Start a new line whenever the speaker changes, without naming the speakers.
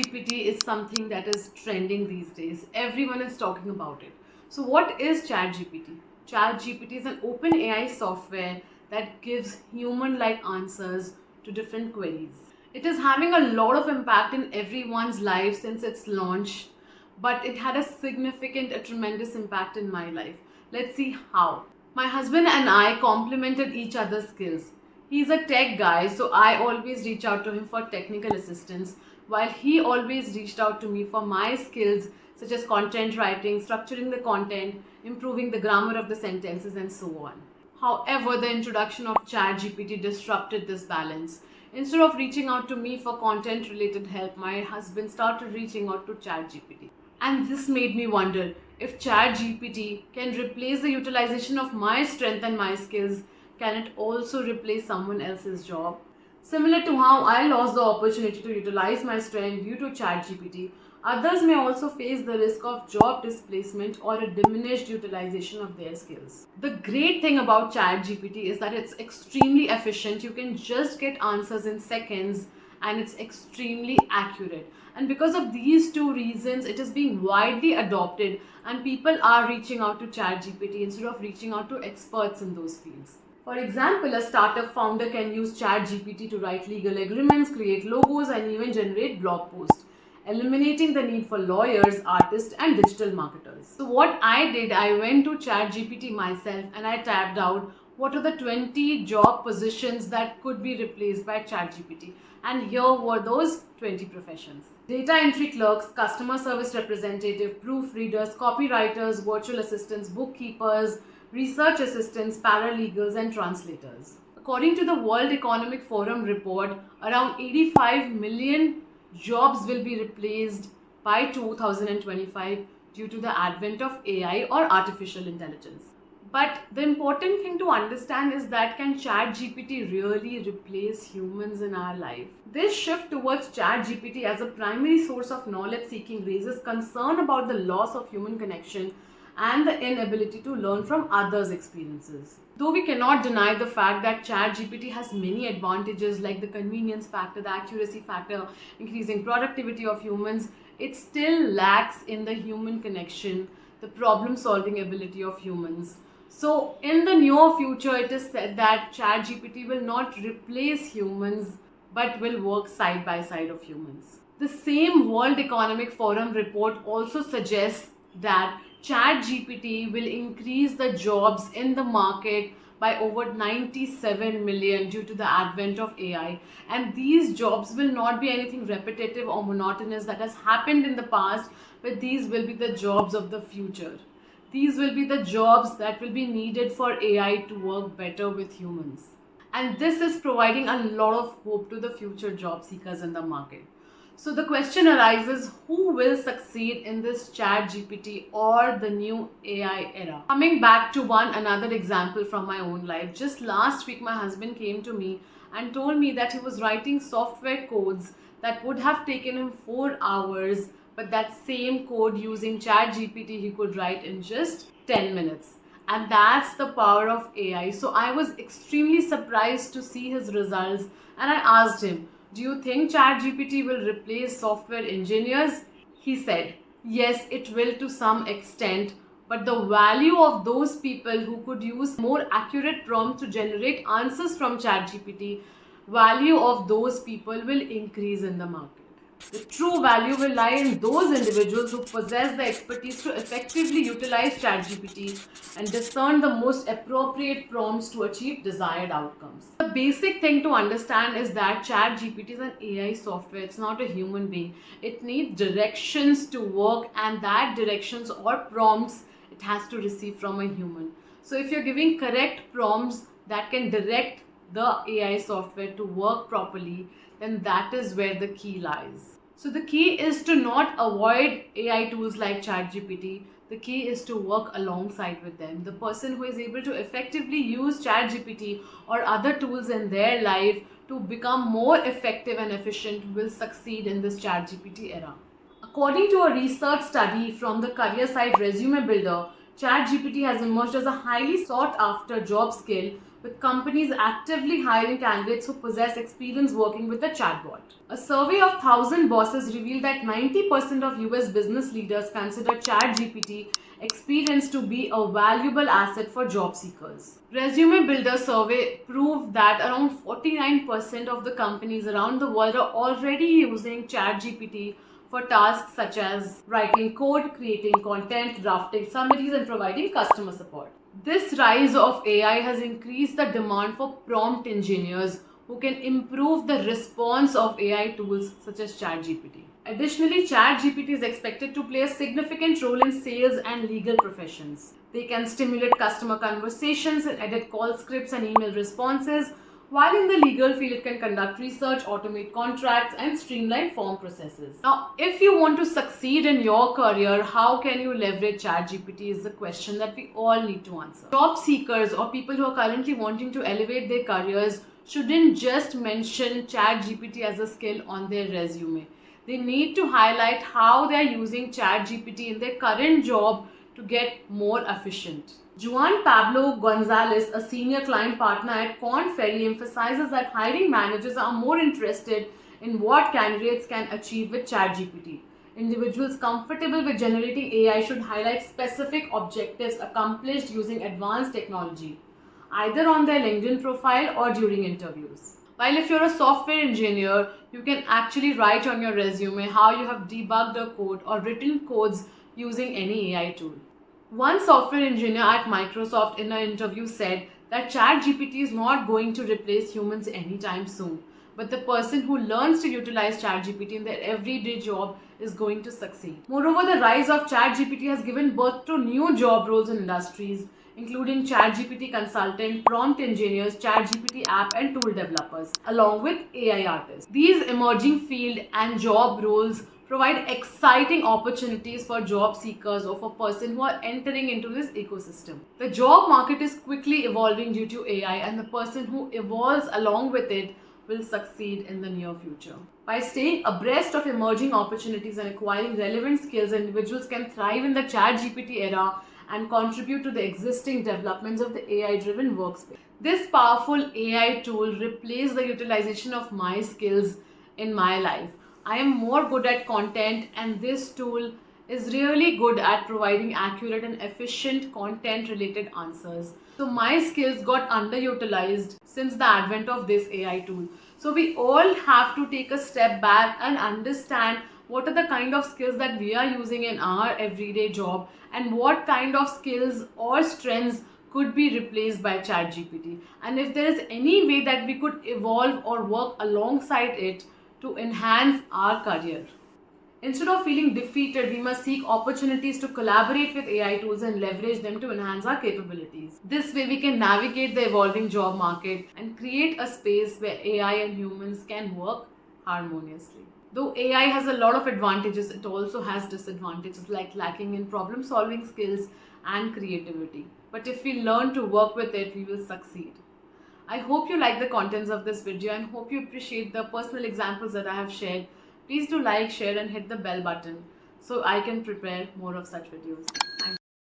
ChatGPT is something that is trending these days. Everyone is talking about it. So, what is ChatGPT? ChatGPT is an open AI software that gives human like answers to different queries. It is having a lot of impact in everyone's life since its launch, but it had a tremendous impact in my life. Let's see how. My husband and I complemented each other's skills. He's a tech guy, so I always reach out to him for technical assistance, while he always reached out to me for my skills such as content writing, structuring the content, improving the grammar of the sentences, and so on. However, the introduction of ChatGPT disrupted this balance. Instead of reaching out to me for content related help, my husband started reaching out to ChatGPT. And this made me wonder, if ChatGPT can replace the utilization of my strength and my skills, can it also replace someone else's job? Similar to how I lost the opportunity to utilize my strength due to ChatGPT, others may also face the risk of job displacement or a diminished utilization of their skills. The great thing about ChatGPT is that it's extremely efficient. You can just get answers in seconds and it's extremely accurate. And because of these two reasons, it is being widely adopted and people are reaching out to ChatGPT instead of reaching out to experts in those fields. For example, a startup founder can use ChatGPT to write legal agreements, create logos, and even generate blog posts, eliminating the need for lawyers, artists, and digital marketers. So what I did, I went to ChatGPT myself and I tapped out what are the 20 job positions that could be replaced by ChatGPT. And here were those 20 professions: data entry clerks, customer service representative, proofreaders, copywriters, virtual assistants, bookkeepers, research assistants, paralegals, and translators. According to the World Economic Forum report, around 85 million jobs will be replaced by 2025 due to the advent of AI or artificial intelligence. But the important thing to understand is that, can ChatGPT really replace humans in our life? This shift towards ChatGPT as a primary source of knowledge seeking raises concern about the loss of human connection and the inability to learn from others' experiences. Though we cannot deny the fact that ChatGPT has many advantages like the convenience factor, the accuracy factor, increasing productivity of humans, it still lacks in the human connection, the problem-solving ability of humans. So in the near future, it is said that ChatGPT will not replace humans but will work side by side of humans. The same World Economic Forum report also suggests that ChatGPT will increase the jobs in the market by over 97 million due to the advent of AI. And these jobs will not be anything repetitive or monotonous that has happened in the past, but these will be the jobs of the future. These will be the jobs that will be needed for AI to work better with humans. And this is providing a lot of hope to the future job seekers in the market. So the question arises, who will succeed in this ChatGPT or the new AI era? Coming back to another example from my own life, just last week my husband came to me and told me that he was writing software codes that would have taken him 4 hours, but that same code using ChatGPT he could write in just 10 minutes. And that's the power of AI. So I was extremely surprised to see his results and I asked him, do you think ChatGPT will replace software engineers? He said, yes, it will to some extent, but the value of those people who could use more accurate prompts to generate answers from ChatGPT, value of those people will increase in the market. The true value will lie in those individuals who possess the expertise to effectively utilize ChatGPT and discern the most appropriate prompts to achieve desired outcomes. The basic thing to understand is that ChatGPT is an AI software. It's not a human being. It needs directions to work, and that directions or prompts it has to receive from a human. So if you're giving correct prompts that can direct the AI software to work properly, then that is where the key lies. So the key is to not avoid AI tools like ChatGPT. The key is to work alongside with them. The person who is able to effectively use ChatGPT or other tools in their life to become more effective and efficient will succeed in this ChatGPT era. According to a research study from the career site Resume Builder, ChatGPT has emerged as a highly sought after job skill with companies actively hiring candidates who possess experience working with a chatbot. A survey of 1,000 bosses revealed that 90% of US business leaders consider ChatGPT experience to be a valuable asset for job seekers. Resume Builder survey proved that around 49% of the companies around the world are already using ChatGPT for tasks such as writing code, creating content, drafting summaries, and providing customer support. This rise of AI has increased the demand for prompt engineers who can improve the response of AI tools such as ChatGPT. Additionally, ChatGPT is expected to play a significant role in sales and legal professions. They can stimulate customer conversations and edit call scripts and email responses, while in the legal field, it can conduct research, automate contracts, and streamline form processes. Now, if you want to succeed in your career, how can you leverage ChatGPT is the question that we all need to answer. Job seekers or people who are currently wanting to elevate their careers shouldn't just mention ChatGPT as a skill on their resume. They need to highlight how they are using ChatGPT in their current job to get more efficient. Juan Pablo Gonzalez, a senior client partner at Korn Ferry, emphasizes that hiring managers are more interested in what candidates can achieve with ChatGPT. Individuals comfortable with generating AI should highlight specific objectives accomplished using advanced technology, either on their LinkedIn profile or during interviews. While if you're a software engineer, you can actually write on your resume how you have debugged a code or written codes using any AI tool. One software engineer at Microsoft in an interview said that ChatGPT is not going to replace humans anytime soon, but the person who learns to utilize ChatGPT in their everyday job is going to succeed. Moreover, the rise of ChatGPT has given birth to new job roles in industries, including ChatGPT consultant, prompt engineers, ChatGPT app and tool developers, along with AI artists. These emerging field and job roles provide exciting opportunities for job seekers or for persons who are entering into this ecosystem. The job market is quickly evolving due to AI, and the person who evolves along with it will succeed in the near future. By staying abreast of emerging opportunities and acquiring relevant skills, individuals can thrive in the ChatGPT era and contribute to the existing developments of the AI-driven workspace. This powerful AI tool replaced the utilization of my skills in my life. I am more good at content, and this tool is really good at providing accurate and efficient content related answers. So my skills got underutilized since the advent of this AI tool. So we all have to take a step back and understand what are the kind of skills that we are using in our everyday job and what kind of skills or strengths could be replaced by ChatGPT. And if there is any way that we could evolve or work alongside it to enhance our career. Instead of feeling defeated, we must seek opportunities to collaborate with AI tools and leverage them to enhance our capabilities. This way, we can navigate the evolving job market and create a space where AI and humans can work harmoniously. Though AI has a lot of advantages, it also has disadvantages like lacking in problem solving skills and creativity. But if we learn to work with it, we will succeed. I hope you like the contents of this video and hope you appreciate the personal examples that I have shared. Please do like, share and hit the bell button so I can prepare more of such videos. Thank you.